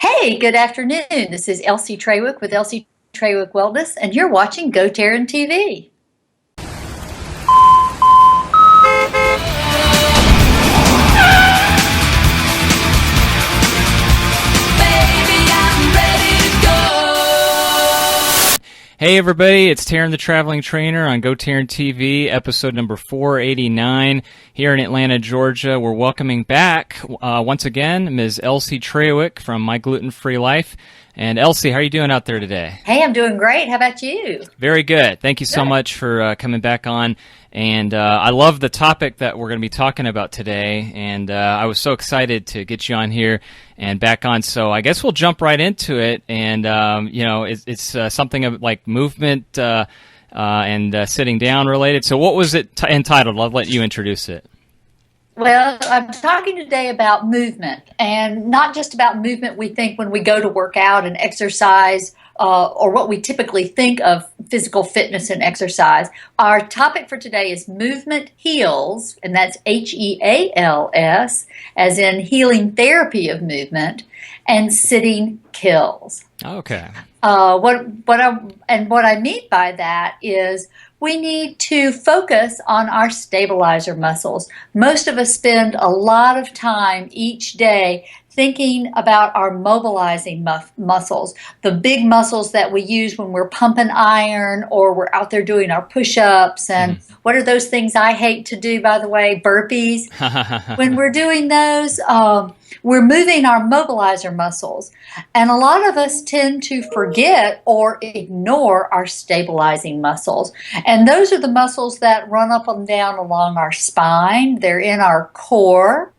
Hey, good afternoon. This is Elsie Trawick with Elsie Trawick Wellness, and you're watching GoTarryn TV. Hey everybody, it's Tarryn the Traveling Trainer on GoTarryn TV, episode number 489 here in Atlanta, Georgia. We're welcoming back, once again, Ms. Elsie Trawick from My Gluten Free Life. And Elsie, how are you doing out there today? Hey, I'm doing great. How about you? Very good. Thank you so much for coming back on. And I love the topic that we're going to be talking about today. And I was so excited to get you on here and back on. So I guess we'll jump right into it. And, it's something of like movement and sitting down related. So what was it entitled? I'll let you introduce it. Well, I'm talking today about movement, and not just about movement we think when we go to work out and exercise, or what we typically think of physical fitness and exercise. Our topic for today is movement heals, and that's HEALS, as in healing therapy of movement, and sitting kills. Okay. What I mean by that is we need to focus on our stabilizer muscles. Most of us spend a lot of time each day thinking about our mobilizing muscles, the big muscles that we use when we're pumping iron or we're out there doing our push-ups. And what are those things I hate to do, by the way? Burpees. When we're doing those, we're moving our mobilizer muscles. And a lot of us tend to forget or ignore our stabilizing muscles. And those are the muscles that run up and down along our spine. They're in our core.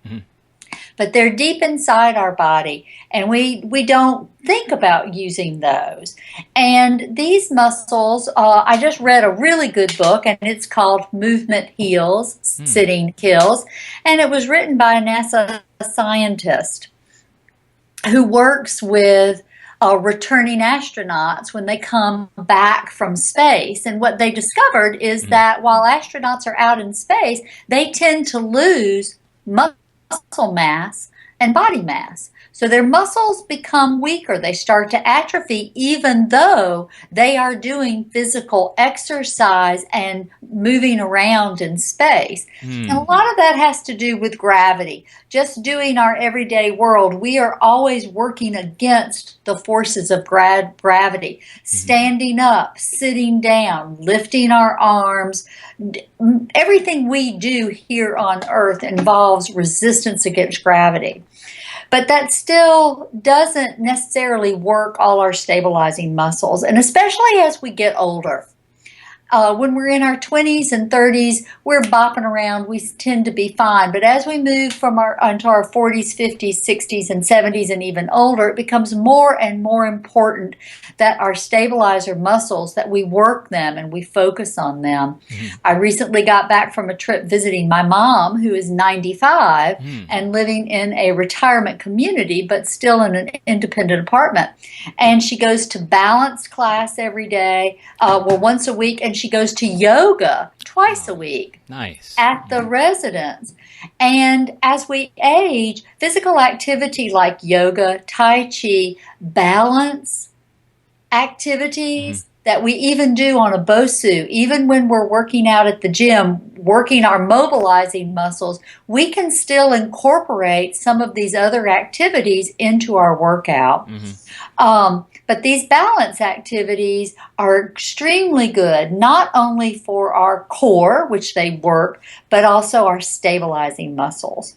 But they're deep inside our body, and we don't think about using those. And these muscles, I just read a really good book, and it's called Movement Heals, Sitting Kills, and it was written by a NASA scientist who works with returning astronauts when they come back from space. And what they discovered is that while astronauts are out in space, they tend to lose muscle mass and body mass. So their muscles become weaker. They start to atrophy even though they are doing physical exercise and moving around in space. And a lot of that has to do with gravity. Just doing our everyday world, we are always working against the forces of gravity. Standing up, sitting down, lifting our arms. Everything we do here on Earth involves resistance against gravity. But that still doesn't necessarily work all our stabilizing muscles, and especially as we get older. When we're in our 20s and 30s, we're bopping around. We tend to be fine. But as we move into our 40s, 50s, 60s, and 70s, and even older, it becomes more and more important that our stabilizer muscles, that we work them and we focus on them. I recently got back from a trip visiting my mom, who is 95 and living in a retirement community, but still in an independent apartment. And she goes to balance class every day, once a week, and she goes to yoga twice a week. Nice. At the residence. And as we age, physical activity like yoga, tai chi, balance activities that we even do on a BOSU, even when we're working out at the gym, working our mobilizing muscles, we can still incorporate some of these other activities into our workout. But these balance activities are extremely good, not only for our core, which they work, but also our stabilizing muscles.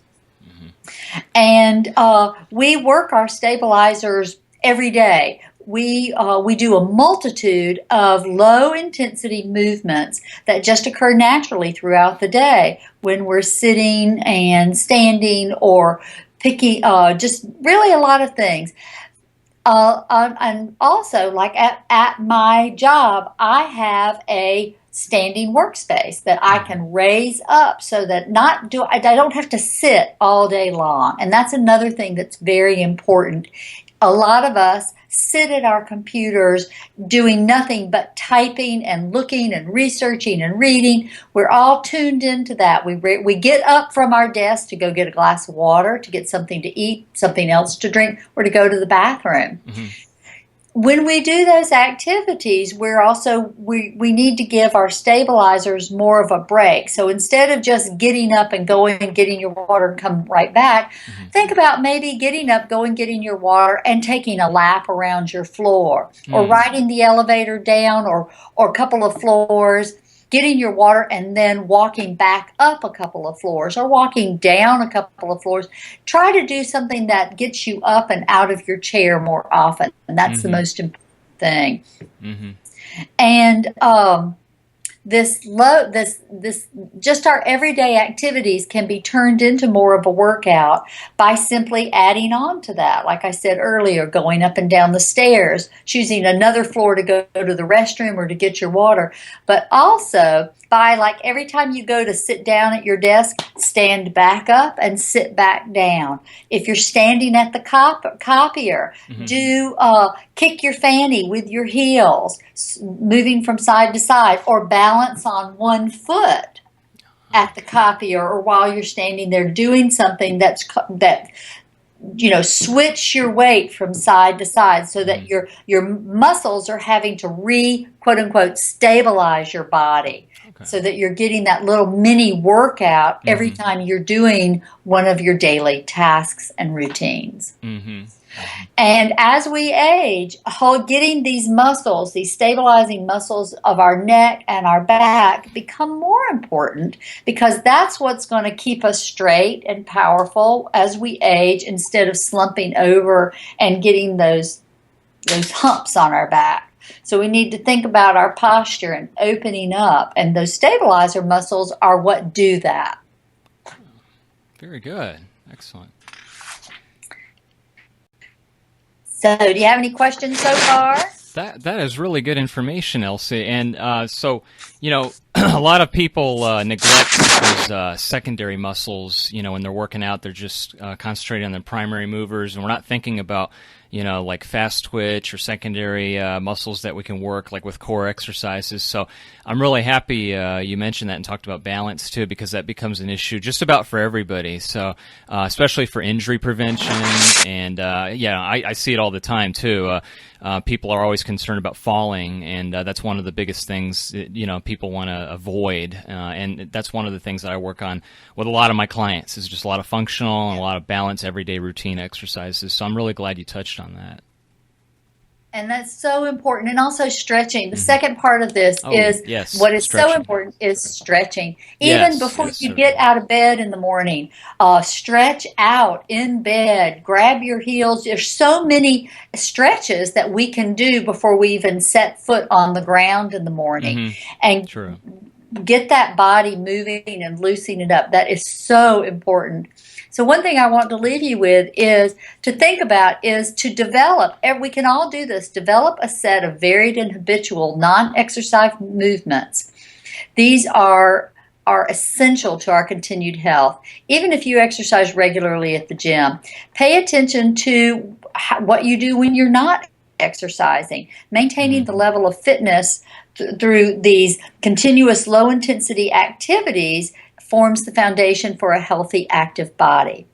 And we work our stabilizers every day. We do a multitude of low-intensity movements that just occur naturally throughout the day when we're sitting and standing or picking, just really a lot of things. And also, like at my job, I have a standing workspace that I can raise up so that I don't have to sit all day long. And that's another thing that's very important. A lot of us sit at our computers doing nothing but typing and looking and researching and reading. We're all tuned into that. We get up from our desk to go get a glass of water, to get something to eat, something else to drink, or to go to the bathroom. Mm-hmm. When we do those activities, we need to give our stabilizers more of a break. So instead of just getting up and going and getting your water and come right back, mm-hmm. think about maybe getting up, going, getting your water, and taking a lap around your floor, or riding the elevator down or a couple of floors, getting your water, and then walking back up a couple of floors or walking down a couple of floors. Try to do something that gets you up and out of your chair more often. And that's mm-hmm. the most important thing. Mm-hmm. And just our everyday activities can be turned into more of a workout by simply adding on to that. Like I said earlier, going up and down the stairs, choosing another floor to go to the restroom or to get your water, but also by, like, every time you go to sit down at your desk, stand back up and sit back down. If you're standing at the copier, mm-hmm. Kick your fanny with your heels, moving from side to side, or balance on one foot at the copier, or while you're standing there doing something switch your weight from side to side so that your muscles are having to quote unquote stabilize your body. Okay. So that you're getting that little mini workout every mm-hmm. time you're doing one of your daily tasks and routines. Mm-hmm. And as we age, getting these muscles, these stabilizing muscles of our neck and our back, become more important, because that's what's going to keep us straight and powerful as we age, instead of slumping over and getting those humps on our back. So we need to think about our posture and opening up, and those stabilizer muscles are what do that. Very good. Excellent. So do you have any questions so far? That is really good information, Elsie. And so, a lot of people neglect those secondary muscles. When they're working out, they're just concentrating on their primary movers, and we're not thinking about, like fast twitch or secondary muscles that we can work, like with core exercises. So I'm really happy you mentioned that and talked about balance too, because that becomes an issue just about for everybody. So especially for injury prevention, and I see it all the time too. People are always concerned about falling, and that's one of the biggest things people want to avoid. And that's one of the things that I work on with a lot of my clients, is just a lot of functional and a lot of balance everyday routine exercises. So I'm really glad you touched on that. And that's so important. And also stretching. The second part of this is what is stretching. So important is stretching. Even before you get out of bed in the morning, stretch out in bed, grab your heels. There's so many stretches that we can do before we even set foot on the ground in the morning. Mm-hmm. And True. Get that body moving and loosening it up. That is so important. So one thing I want to leave you with is to think about is to develop, and we can all do this, develop a set of varied and habitual non-exercise movements. These are essential to our continued health. Even if you exercise regularly at the gym, pay attention to what you do when you're not exercising. Maintaining the level of fitness through these continuous low-intensity activities forms the foundation for a healthy, active body.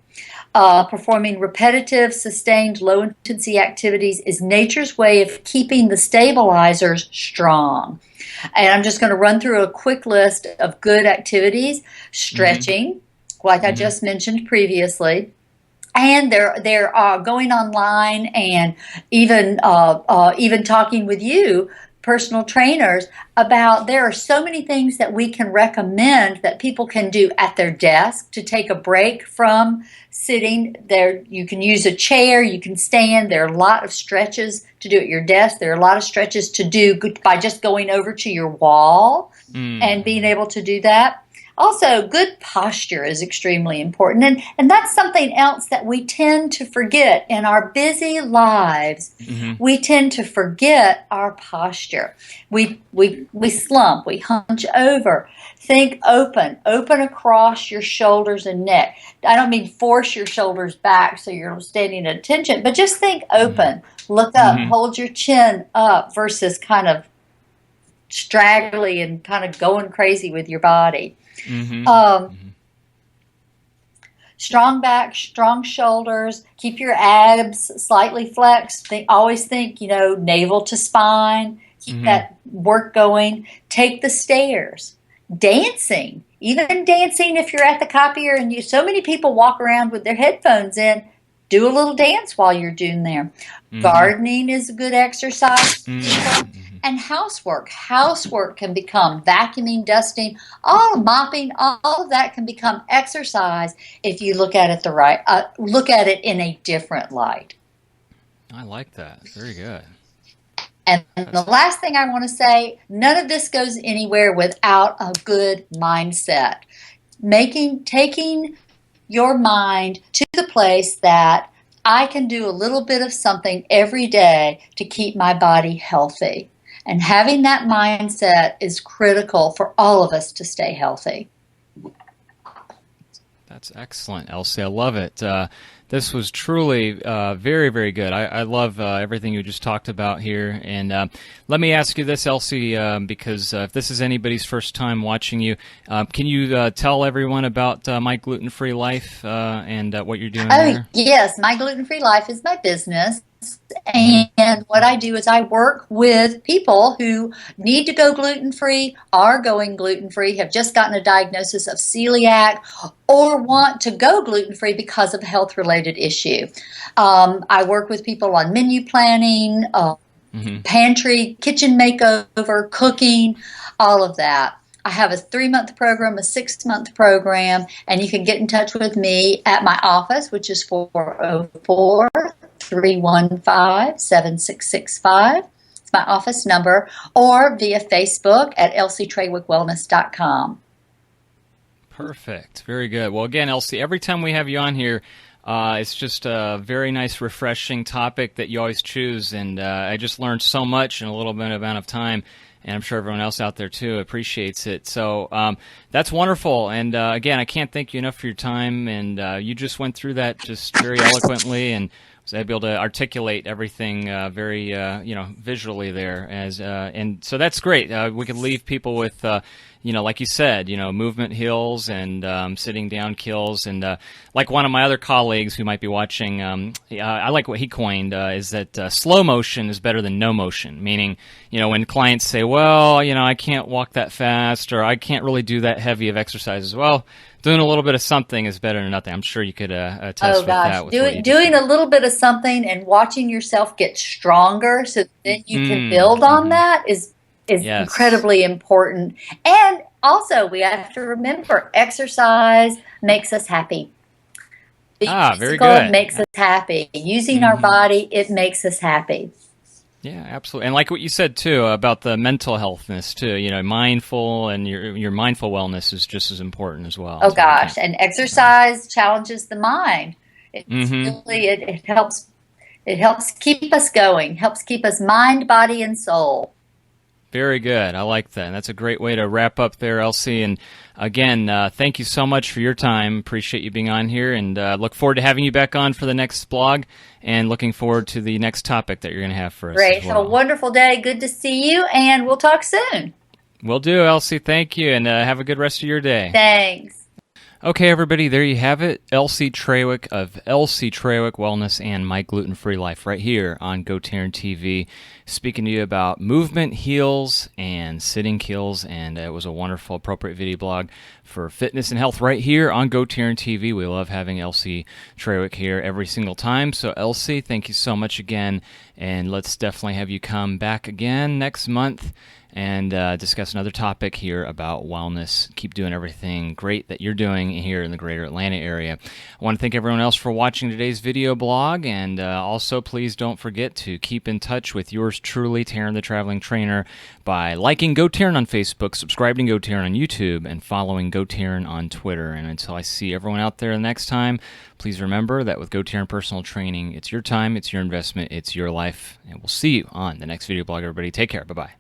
Performing repetitive, sustained, low-intensity activities is nature's way of keeping the stabilizers strong. And I'm just going to run through a quick list of good activities. Stretching, like I just mentioned previously. And they're going online and even talking with you, personal trainers, about there are so many things that we can recommend that people can do at their desk to take a break from sitting there. You can use a chair, you can stand. There are a lot of stretches to do at your desk. There are a lot of stretches to do by just going over to your wall and being able to do that. Also, good posture is extremely important. And that's something else that we tend to forget in our busy lives. We tend to forget our posture. We slump, we hunch over. Think open across your shoulders and neck. I don't mean force your shoulders back so you're standing at attention, but just think open. Look up, hold your chin up versus kind of straggly and kind of going crazy with your body. Strong back, strong shoulders, keep your abs slightly flexed. Always think, navel to spine, keep that work going. Take the stairs. Dancing, even dancing if you're at the copier and so many people walk around with their headphones in, do a little dance while you're doing there. Gardening is a good exercise. And housework. Housework can become vacuuming, dusting, mopping, all of that can become exercise if you look at it look at it in a different light. I like that. Very good. And the last thing I want to say, none of this goes anywhere without a good mindset. Taking your mind to the place that I can do a little bit of something every day to keep my body healthy. And having that mindset is critical for all of us to stay healthy. That's excellent, Elsie. I love it. This was truly very, very good. I love everything you just talked about here. And let me ask you this, Elsie, because if this is anybody's first time watching you, can you tell everyone about My Gluten-Free Life and what you're doing there? Yes, My Gluten-Free Life is my business. And what I do is I work with people who need to go gluten-free, are going gluten-free, have just gotten a diagnosis of celiac, or want to go gluten-free because of a health-related issue. I work with people on menu planning, pantry, kitchen makeover, cooking, all of that. I have a 3-month program, a 6-month program, and you can get in touch with me at my office, which is 404-315-7665. It's my office number, or via Facebook at elsietrawick.wellness.com. Perfect. Very good. Well, again, Elsie, every time we have you on here, it's just a very nice, refreshing topic that you always choose, and I just learned so much in a little bit amount of time. And I'm sure everyone else out there, too, appreciates it. So that's wonderful. And, again, I can't thank you enough for your time. And you just went through that just very eloquently and was able to articulate everything very, visually there. And so that's great. We could leave people with, like you said, movement heals and sitting down kills. And like one of my other colleagues who might be watching, I like what he coined, is that slow motion is better than no motion, meaning, when clients say, well, I can't walk that fast or I can't really do that heavy of exercises. Well, doing a little bit of something is better than nothing. I'm sure you could attest with that. Doing a little bit of something and watching yourself get stronger so that you can build on that is incredibly important. And also, we have to remember, exercise makes us happy. Very good. Makes us happy. Using our body, it makes us happy. Yeah, absolutely. And like what you said, too, about the mental healthness, too, mindful and your mindful wellness is just as important as well. Oh, gosh. And exercise challenges the mind. It helps keep us going, helps keep us mind, body, and soul. Very good. I like that. And that's a great way to wrap up there, Elsie. And again, thank you so much for your time. Appreciate you being on here, and look forward to having you back on for the next blog, and looking forward to the next topic that you're going to have for us. Great. Have a wonderful day. Good to see you, and we'll talk soon. Will do, Elsie. Thank you, and have a good rest of your day. Thanks. Okay, everybody, there you have it. Elsie Trawick of Elsie Trawick Wellness and My Gluten-Free Life right here on GoTarryn TV, speaking to you about movement heals and sitting kills, and it was a wonderful, appropriate video blog for fitness and health right here on GoTarryn TV. We love having Elsie Trawick here every single time. So, Elsie, thank you so much again, and let's definitely have you come back again next month and discuss another topic here about wellness. Keep doing everything great that you're doing here in the greater Atlanta area. I want to thank everyone else for watching today's video blog, and also please don't forget to keep in touch with yours truly, Tarryn the Traveling Trainer, by liking GoTarryn on Facebook, subscribing to GoTarryn on YouTube, and following GoTarryn on Twitter. And until I see everyone out there the next time, please remember that with GoTarryn Personal Training, it's your time, it's your investment, it's your life. And we'll see you on the next video blog, everybody. Take care. Bye-bye.